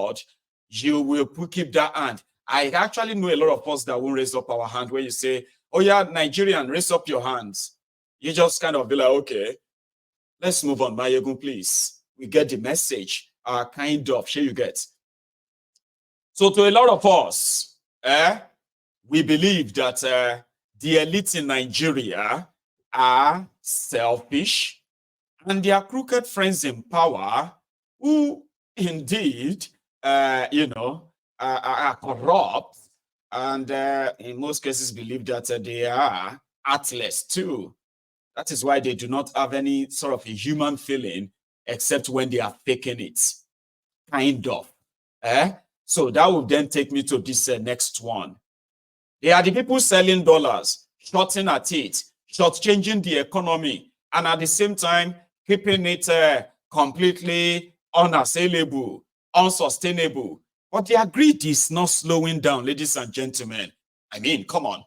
God, you will keep that hand. I actually know a lot of us that won't raise up our hand when you say, oh yeah, Nigerian, raise up your hands. You just kind of be like, okay, let's move on, Mayegun, please. We get the message, kind of, sure you get. So to a lot of us, we believe that the elite in Nigeria are selfish and their crooked friends in power who indeed, are corrupt and in most cases believe that they are heartless too. That is why they do not have any sort of a human feeling except when they are faking it, kind of. So that will then take me to this next one. They are the people selling dollars, shorting at it, shortchanging the economy, and at the same time keeping it completely unassailable, unsustainable. But their greed is not slowing down, ladies and gentlemen. I mean, come on.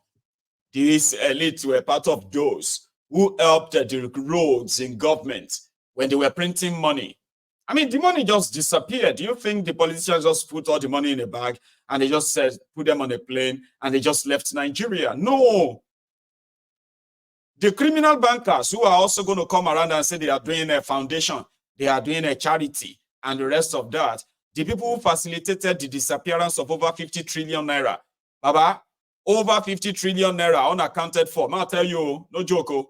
These elites were part of those who helped the roads in government when they were printing money. I mean, the money just disappeared. Do you think the politicians just put all the money in a bag and they just said, put them on a plane and they just left Nigeria? No. The criminal bankers who are also going to come around and say they are doing a foundation, they are doing a charity, and the rest of that, the people who facilitated the disappearance of over 50 trillion naira. Baba, over 50 trillion naira unaccounted for. I'll tell you, no joke.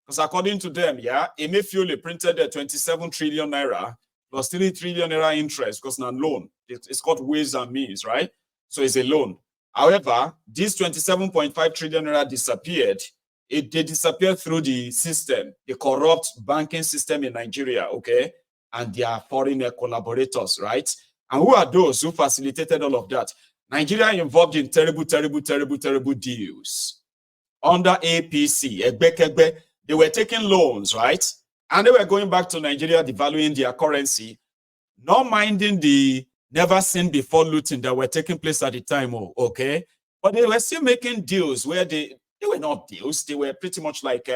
Because according to them, yeah, Emefiole printed 27 trillion naira plus 3 trillion naira interest because it's a loan. It's called ways and means, right? So it's a loan. However, this 27.5 trillion naira disappeared. They disappeared through the system, the corrupt banking system in Nigeria, okay? And their foreign collaborators, right? And who are those who facilitated all of that? Nigeria involved in terrible, terrible, terrible, terrible deals. Under APC, Egbekegbe, they were taking loans, right? And they were going back to Nigeria, devaluing their currency, not minding the never seen before looting that were taking place at the time, okay? But they were still making deals where they were not deals. They were pretty much like,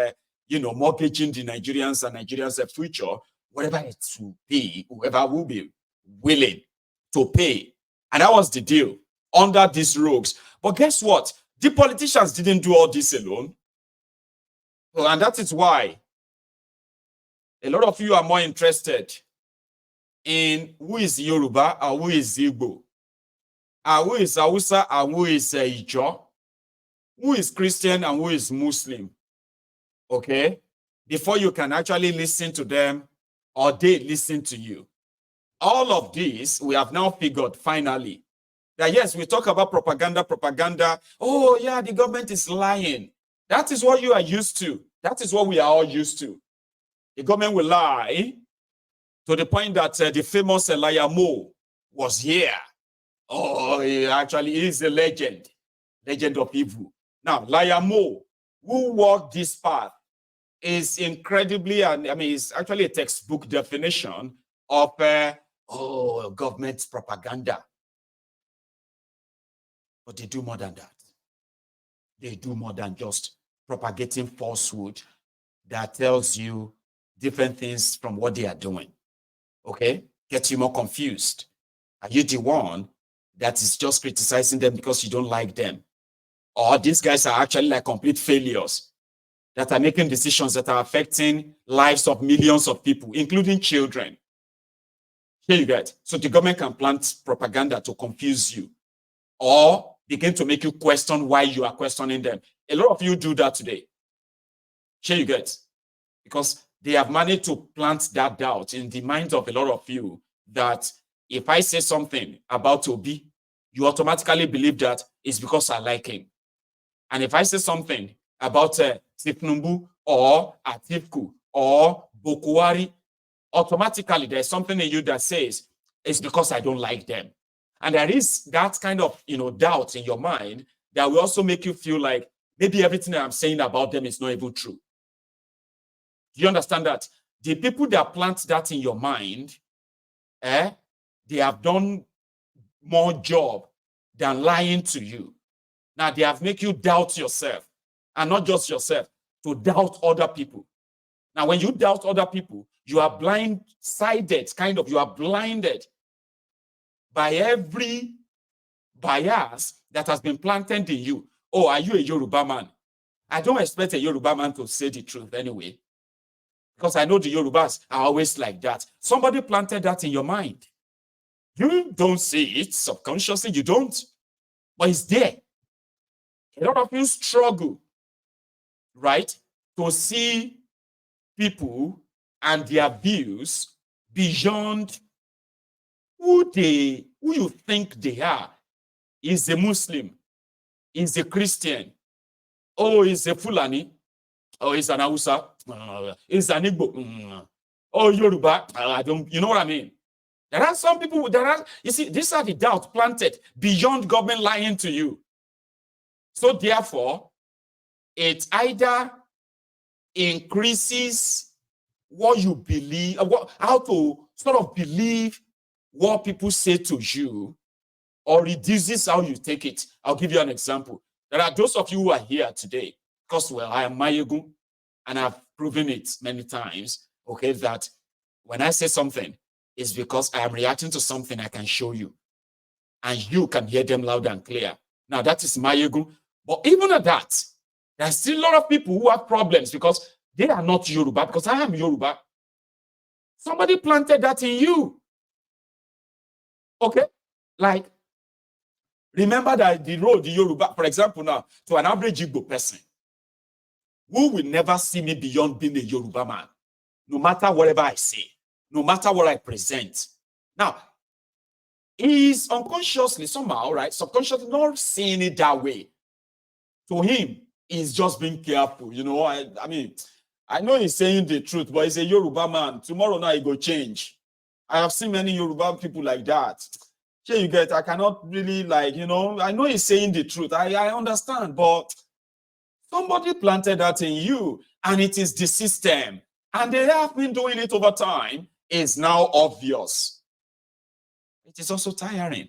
mortgaging the Nigerians and Nigerians' future, whatever it will be, whoever will be willing to pay. And that was the deal under these rogues. But guess what? The politicians didn't do all this alone. And that is why a lot of you are more interested in who is Yoruba and who is Igbo, and who is Hausa and who is Ijo, who is Christian and who is Muslim, okay? Before you can actually listen to them or they listen to you. All of this, we have now figured finally that yes, we talk about propaganda. Oh yeah, the government is lying. That is what you are used to. That is what we are all used to. The government will lie to the point that the famous liar Mo was here. Oh, he actually is a legend of evil. Now, liar Mo, who walked this path, is incredibly, and I mean, it's actually a textbook definition of government propaganda. But they do more than that. They do more than just propagating falsehood that tells you different things from what they are doing. Okay? Get you more confused. Are you the one that is just criticizing them because you don't like them? Or these guys are actually like complete failures that are making decisions that are affecting lives of millions of people, including children? Here you get. So the government can plant propaganda to confuse you or begin to make you question why you are questioning them. A lot of you do that today. Here you get. Because they have managed to plant that doubt in the minds of a lot of you that if I say something about Obi, you automatically believe that it's because I like him. And if I say something about Sifnumbu or Atifku or Bokuwari, automatically there's something in you that says it's because I don't like them. And there is that kind of doubt in your mind that will also make you feel like maybe everything that I'm saying about them is not even true. Do you understand that? The people that plant that in your mind, they have done more job than lying to you. Now they have made you doubt yourself, and not just yourself, to doubt other people. Now, when you doubt other people, you are blindsided, you are blinded by every bias that has been planted in you. Oh, are you a Yoruba man? I don't expect a Yoruba man to say the truth anyway, because I know the Yorubas are always like that. Somebody planted that in your mind. You don't see it subconsciously, you don't, but it's there. A lot of you struggle, right, to see people and their views beyond who you think they are. Is a Muslim, is a Christian, oh, is a Fulani, oh, is an Hausa, is an Igbo, oh, Yoruba, I don't, you know what I mean? There are some people, you see, these are the doubts planted beyond government lying to you. So therefore, it either increases what you believe, how to sort of believe what people say to you, or reduces how you take it. I'll give you an example. There are those of you who are here today, because, well, I am Mayegun, and I've proven it many times, okay, that when I say something, it's because I am reacting to something I can show you, and you can hear them loud and clear. Now, that is Mayegun. But even at that, there's still a lot of people who have problems because they are not Yoruba, because I am Yoruba. Somebody planted that in you. Okay? Like, remember that the road, the Yoruba, for example, now, to an average Igbo person, who will never see me beyond being a Yoruba man, no matter whatever I say, no matter what I present. Now, he's unconsciously, somehow, right, subconsciously not seeing it that way. To him, he's just being careful. You know, I mean, I know he's saying the truth, but he's a Yoruba man. Tomorrow now he go change. I have seen many Yoruba people like that. Here you get, I cannot really, like, you know, I know he's saying the truth. I understand, but somebody planted that in you, and it is the system. And they have been doing it over time. It's now obvious. It is also tiring.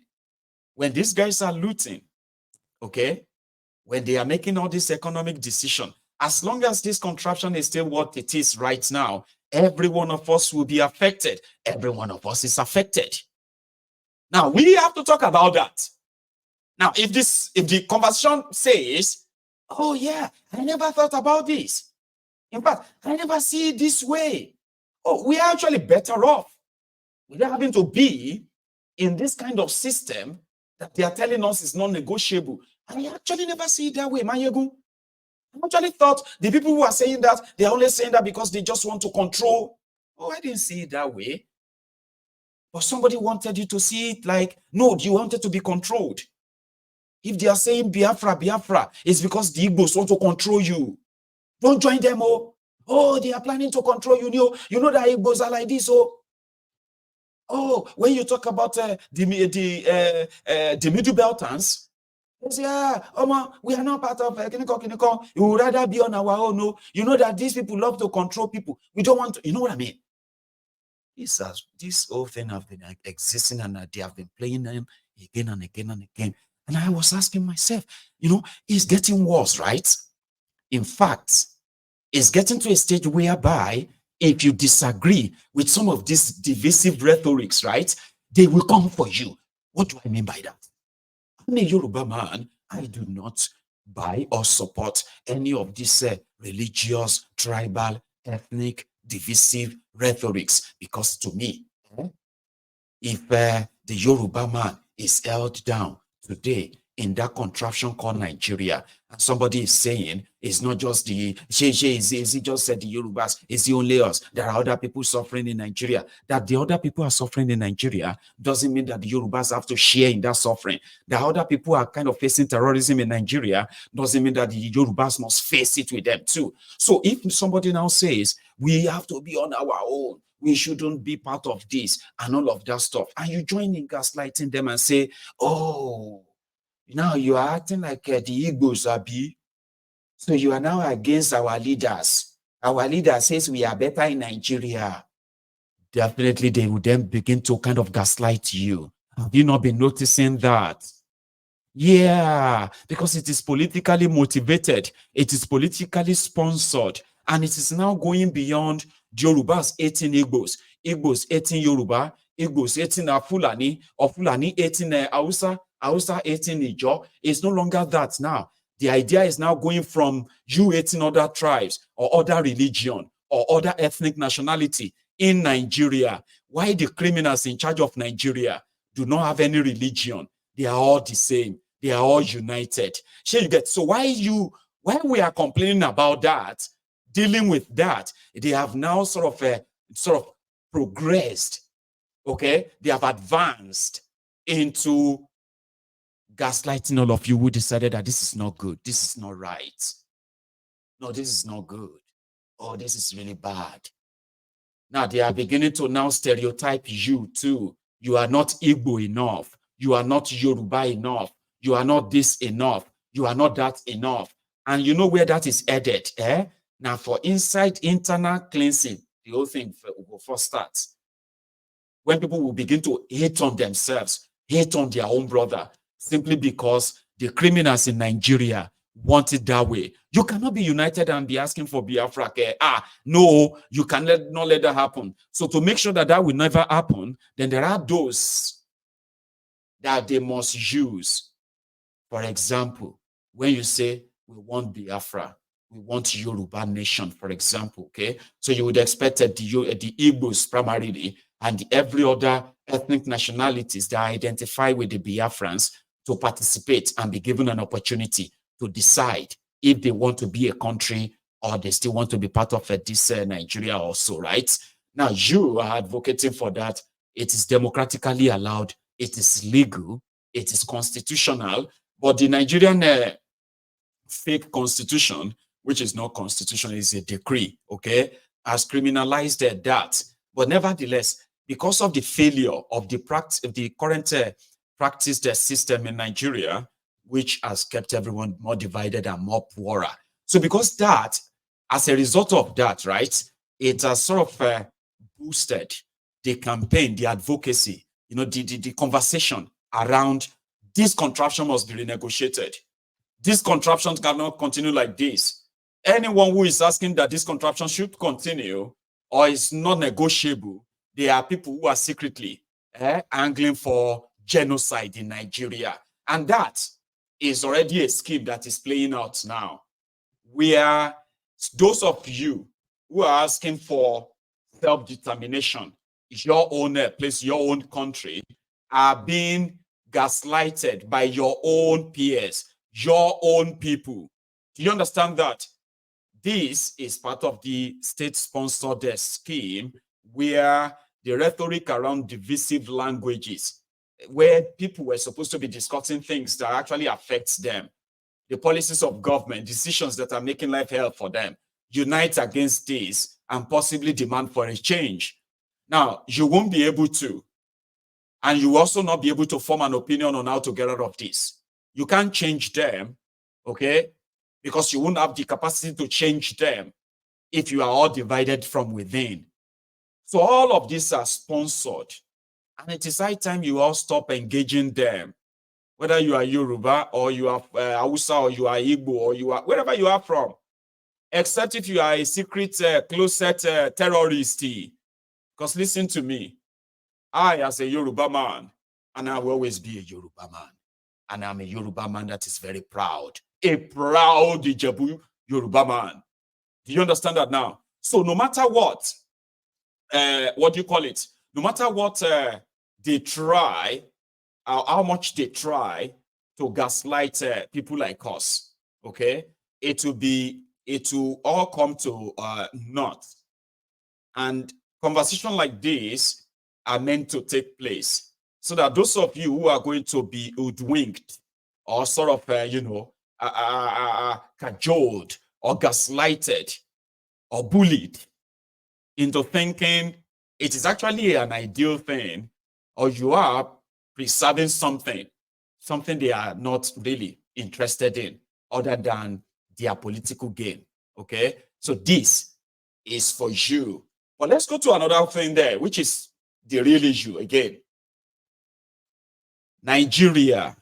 When these guys are looting, okay, when they are making all this economic decision, as long as this contraption is still what it is right now, every one of us will be affected. Every one of us is affected. Now, we have to talk about that. Now, if the conversation says, oh yeah, I never thought about this. In fact, I never see it this way. Oh, we are actually better off without having to be in this kind of system that they are telling us is non-negotiable. I actually never see it that way, Mayegu. I actually thought the people who are saying that, they're only saying that because they just want to control. Oh, I didn't see it that way. But somebody wanted you to see it like, no, you wanted to be controlled. If they are saying Biafra, Biafra, it's because the Igbos want to control you. Don't join them, oh, they are planning to control you. You know that Igbos are like this, oh, when you talk about the Middle Beltans, they say, we are not part of Kiniko. We would rather be on our own. No, you know that these people love to control people. We don't want to, you know what I mean? This whole thing have been existing, and they have been playing them again and again and again. And I was asking myself, it's getting worse, right? In fact, it's getting to a stage whereby if you disagree with some of these divisive rhetorics, right, they will come for you. What do I mean by that? I'm a Yoruba man. I do not buy or support any of these religious, tribal, ethnic, divisive rhetorics, because to me, if the Yoruba man is held down today in that contraption called Nigeria, and somebody is saying it's not just is it just said the Yorubas, it's the only us. There are other people suffering in Nigeria. That the other people are suffering in Nigeria doesn't mean that the Yorubas have to share in that suffering. That other people are kind of facing terrorism in Nigeria doesn't mean that the Yorubas must face it with them too. So if somebody now says we have to be on our own, we shouldn't be part of this and all of that stuff, and you join in gaslighting them and say, oh, now you are acting like the Igbos, Abi. So you are now against our leaders. Our leader says we are better in Nigeria. Definitely, they will then begin to kind of gaslight you. Have you not been noticing that? Yeah, because it is politically motivated. It is politically sponsored. And it is now going beyond Yorubas hating Igbos, Igbos hating Yoruba, Igbos hating Fulani, or Fulani hating Hausa, Hausa hating Ijaw. It's no longer that now. The idea is now going from you hating other tribes or other religion or other ethnic nationality in Nigeria. Why the criminals in charge of Nigeria do not have any religion? They are all the same. They are all united. So why we are complaining about that, dealing with that, they have now sort of progressed. Okay, they have advanced into gaslighting all of you who decided that this is not good, this is not right. No, this is not good. Oh, this is really bad. Now they are beginning to now stereotype you too. You are not Igbo enough. You are not Yoruba enough. You are not this enough. You are not that enough. And you know where that is headed, eh? Now for inside internal cleansing, the whole thing will first start. When people will begin to hate on themselves, hate on their own brother, simply because the criminals in Nigeria want it that way. You cannot be united and be asking for Biafra. No, you not let that happen. So to make sure that that will never happen, then there are those that they must use. For example, when you say we want Biafra, we want Yoruba nation, for example, okay? So you would expect the Igbos primarily and every other ethnic nationalities that identify with the Biafrans to participate and be given an opportunity to decide if they want to be a country or they still want to be part of this Nigeria also, right? Now, you are advocating for that. It is democratically allowed. It is legal. It is constitutional. But the Nigerian fake constitution, which is not constitution, is a decree, okay, has criminalized that. But nevertheless, because of the failure of the current practice system in Nigeria, which has kept everyone more divided and more poorer. So because that, as a result of that, right, it has sort of boosted the campaign, the advocacy, the conversation around this contraption must be renegotiated. This contraption cannot continue like this. Anyone who is asking that this contraption should continue or is not negotiable, they are people who are secretly angling for genocide in Nigeria. And that is already a scheme that is playing out now, where those of you who are asking for self-determination, your own place, your own country, are being gaslighted by your own peers, your own people. Do you understand that? This is part of the state-sponsored scheme where the rhetoric around divisive languages, where people were supposed to be discussing things that actually affects them, the policies of government, decisions that are making life hell for them, unite against this and possibly demand for a change. Now, you won't be able to, and you also not be able to form an opinion on how to get out of this. You can't change them, okay? Because you won't have the capacity to change them if you are all divided from within. So all of these are sponsored. And it is high time you all stop engaging them. Whether you are Yoruba or you are Hausa or you are Igbo or you are wherever you are from. Except if you are a secret, closet terrorist. Because listen to me. I, as a Yoruba man, and I will always be a Yoruba man. And I'm a Yoruba man that is very proud. A proud Ijebu Yoruba man. Do you understand that now? So no matter what do you call it? No matter what they try, how much they try to gaslight people like us, okay? It will all come to naught. And conversation like this are meant to take place so that those of you who are going to be hoodwinked or sort of, cajoled or gaslighted or bullied into thinking it is actually an ideal thing, or you are preserving something they are not really interested in other than their political gain, okay? So this is for you. But let's go to another thing there, which is the real issue again. Nigeria,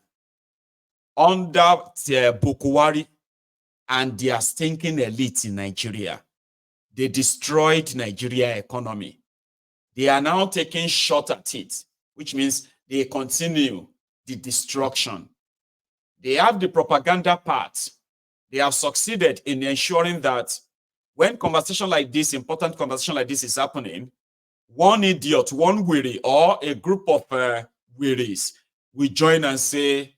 under Bukwari and their stinking elite in Nigeria, they destroyed Nigeria economy. They are now taking shot at it, which means they continue the destruction. They have the propaganda part. They have succeeded in ensuring that when conversation like this, important conversation like this is happening, one idiot, one weary, or a group of wearies will join and say,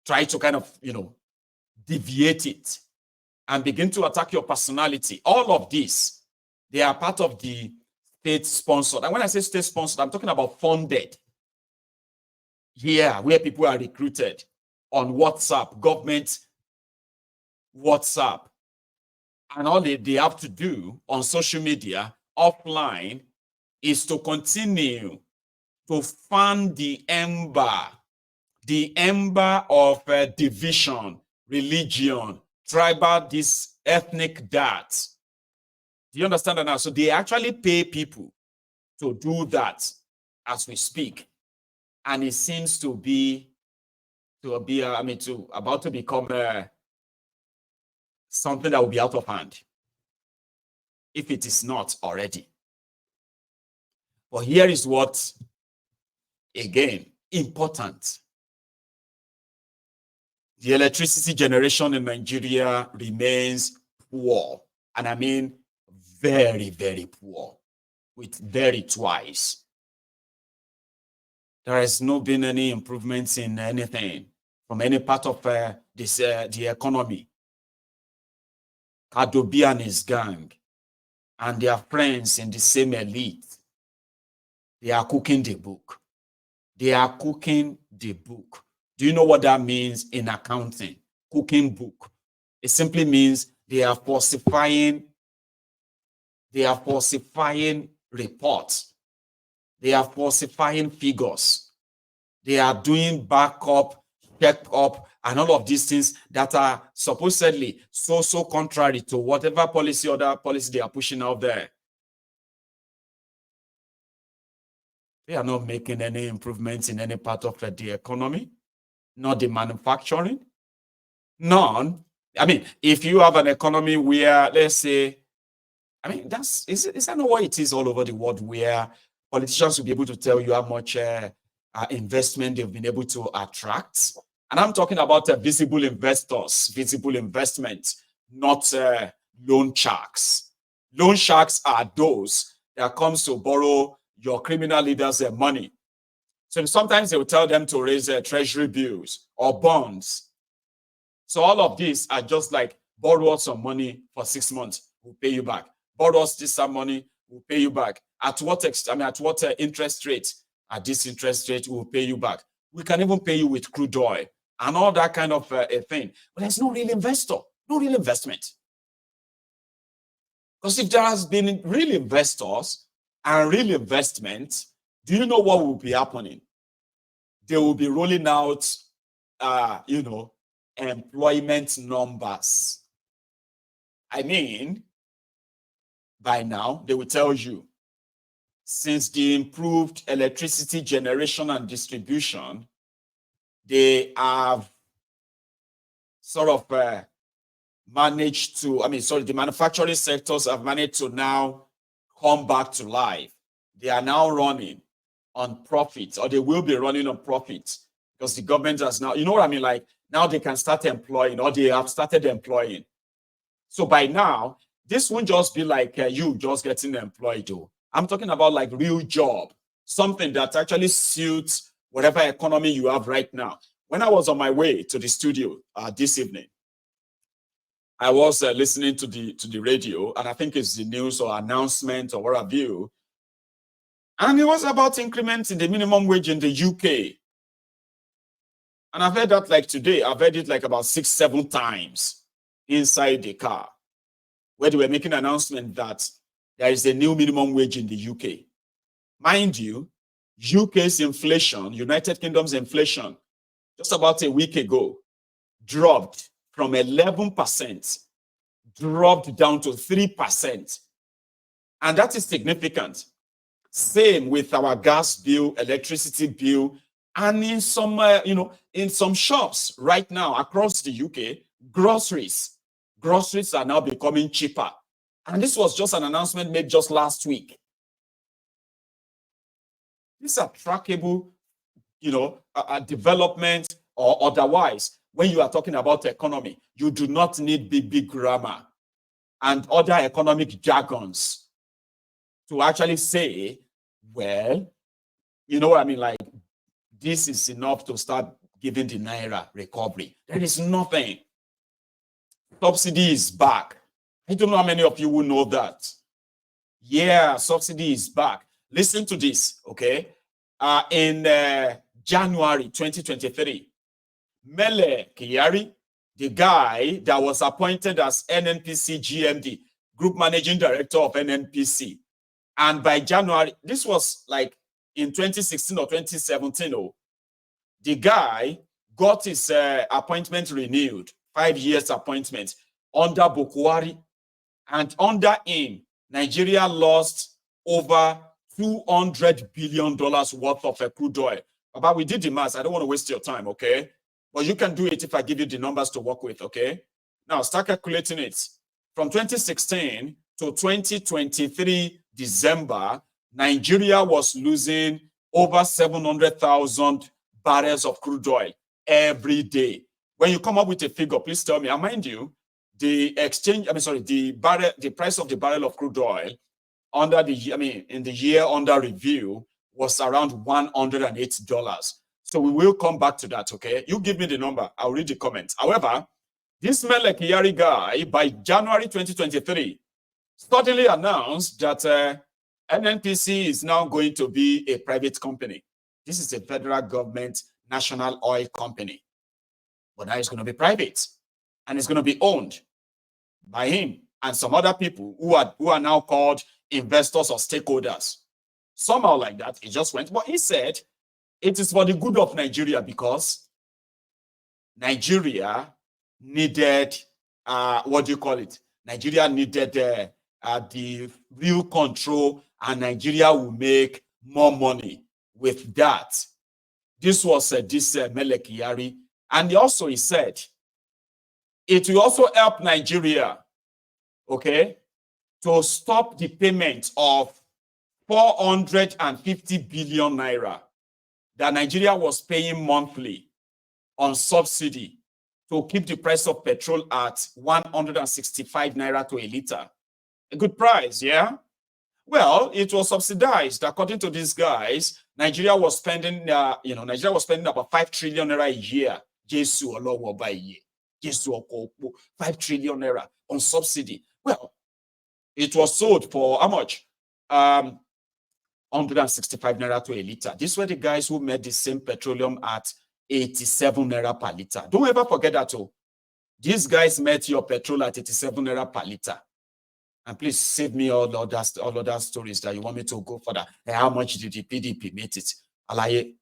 try to kind of, deviate it and begin to attack your personality. All of this, they are part of the state-sponsored. And when I say state-sponsored, I'm talking about funded. Here, where people are recruited on WhatsApp, government WhatsApp. And all they have to do on social media, offline, is to continue to fan the ember of division, religion, tribal, this ethnic that. Do you understand that now? So they actually pay people to do that as we speak. And it seems to be about to become something that will be out of hand, if it is not already. But here is what, again, important. The electricity generation in Nigeria remains poor. And I mean very, very poor, with very twice. There has not been any improvements in anything from any part of the economy. Kadobi and his gang and their friends in the same elite, they are cooking the book. They are cooking the book. Do you know what that means in accounting? Cooking book. It simply means they are falsifying reports. They are falsifying figures. They are doing backup, check-up, and all of these things that are supposedly so contrary to whatever other policy they are pushing out there. They are not making any improvements in any part of the economy, not the manufacturing, none. I mean, if you have an economy where, let's say, is that not what it is all over the world, where politicians will be able to tell you how much investment they've been able to attract? And I'm talking about visible investors, visible investment, not loan sharks. Loan sharks are those that comes to borrow your criminal leaders' money. So sometimes they will tell them to raise treasury bills or bonds. So all of these are just like, borrow us some money for 6 months, we'll pay you back. Borrow us this money, we'll pay you back. At what interest rate? At this interest rate, we'll pay you back. We can even pay you with crude oil and all that kind of a thing. But there's no real investor, no real investment. Because if there has been real investors and real investment, do you know what will be happening? They will be rolling out, employment numbers. I mean, by now, they will tell you, since the improved electricity generation and distribution, they have sort of managed to, the manufacturing sectors have managed to now come back to life. They are now running on profit, or they will be running on profit, because the government has now, you know what I mean? Like, now they can start employing, or they have started employing. So by now, this won't just be like you just getting employed. I'm talking about like real job, something that actually suits whatever economy you have right now. When I was on my way to the studio this evening, I was listening to the radio, and I think it's the news or announcement or what have you. And it was about increments in the minimum wage in the UK. And I've heard that like today, I've heard it like about 6-7 times inside the car, where they were making an announcement that there is a new minimum wage in the UK. Mind you, UK's inflation, United Kingdom's inflation, just about a week ago, dropped from 11%, dropped down to 3%. And that is significant. Same with our gas bill, electricity bill, and in some, in some shops right now across the UK, groceries are now becoming cheaper. And this was just an announcement made just last week. These are trackable, development or otherwise. When you are talking about economy, you do not need big grammar and other economic jargons to actually say, well, you know what I mean? Like, this is enough to start giving the Naira recovery. There is nothing. Subsidy is back. I don't know how many of you will know that. Yeah, subsidy is back. Listen to this, okay? In January 2023, Mele Kyari, the guy that was appointed as NNPC GMD, Group Managing Director of NNPC, and by January, this was like in 2016 or 2017, the guy got his appointment renewed, 5 years appointment under Bukwari, and under him, Nigeria lost over $200 billion worth of crude oil. But we did the math. I don't want to waste your time, okay? But you can do it if I give you the numbers to work with, okay? Now, start calculating it. From 2016 to 2023 December, Nigeria was losing over 700,000 barrels of crude oil every day. When you come up with a figure, please tell me. And mind you, the price of the barrel of crude oil in the year under review was around $108. So we will come back to that, okay? You give me the number. I'll read the comments. However, this Mele Kyari guy, by January 2023, suddenly announced that NNPC is now going to be a private company. This is a federal government national oil company. But now it's going to be private. And it's going to be owned by him and some other people who are now called investors or stakeholders. Somehow like that, it just went. But he said it is for the good of Nigeria because Nigeria needed, Nigeria needed the real control, and Nigeria will make more money with that. This was Mele Kyari. And he said, it will also help Nigeria, okay, to stop the payment of 450 billion naira that Nigeria was paying monthly on subsidy to keep the price of petrol at 165 naira to a liter. A good price, yeah? Well, it was subsidized. According to these guys, Nigeria was spending, about 5 trillion naira a year. Jesu Olowo by year. 5 trillion naira on subsidy. Well, it was sold for how much? 165 naira to a liter. These were the guys who made the same petroleum at 87 naira per liter. Don't ever forget that. These guys met your petrol at 87 naira per liter. And please save me all other stories that you want me to go for that. And how much did the PDP make it? Alaye,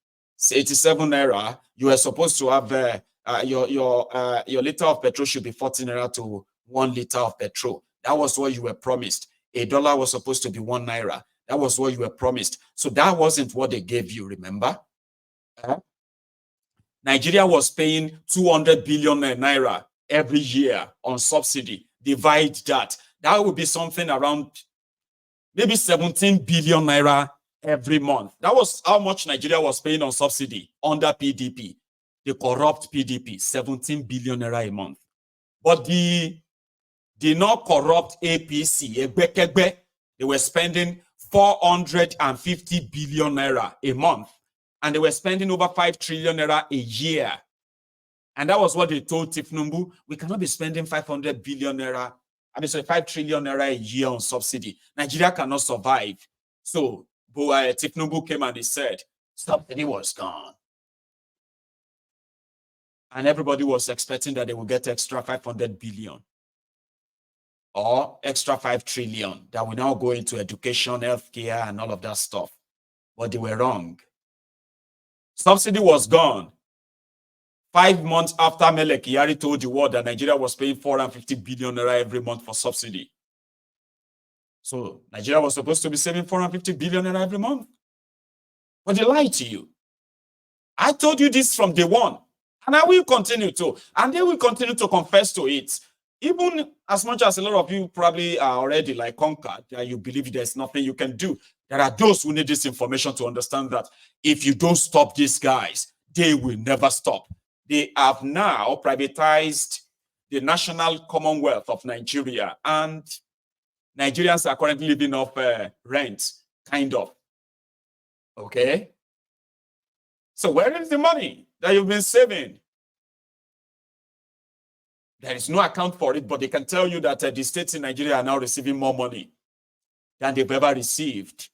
87 naira. You were supposed to have your liter of petrol should be 14 naira to 1 liter of petrol. That was what you were promised. $1 was supposed to be 1 naira. That was what you were promised. So that wasn't what they gave you, remember? Nigeria was paying 200 billion naira every year on subsidy. Divide that. That would be something around maybe 17 billion naira every month. That was how much Nigeria was paying on subsidy under PDP, the corrupt PDP, 17 billion naira a month. But the not corrupt APC, they were spending 450 billion naira a month. And they were spending over 5 trillion naira a year. And that was what they told Tifnumbu. We cannot be spending 500 billion naira. 5 trillion naira a year on subsidy. Nigeria cannot survive. So Tifnumbu came and he said, subsidy was gone. And everybody was expecting that they would get extra 500 billion or extra 5 trillion that will now go into education, healthcare, and all of that stuff. But they were wrong. Subsidy was gone. 5 months after Mele Kyari told the world that Nigeria was paying 450 billion naira every month for subsidy. So Nigeria was supposed to be saving 450 billion naira every month. But they lied to you. I told you this from day one. And I will continue to. And they will continue to confess to it. Even as much as a lot of you probably are already like conquered, that you believe there's nothing you can do, There are those who need this information to understand that if you don't stop these guys, they will never stop. They have now privatized the National Commonwealth of Nigeria, and Nigerians are currently living off rent, kind of. Okay? So where is the money that you've been saving? There is no account for it, but they can tell you that the states in Nigeria are now receiving more money than they've ever received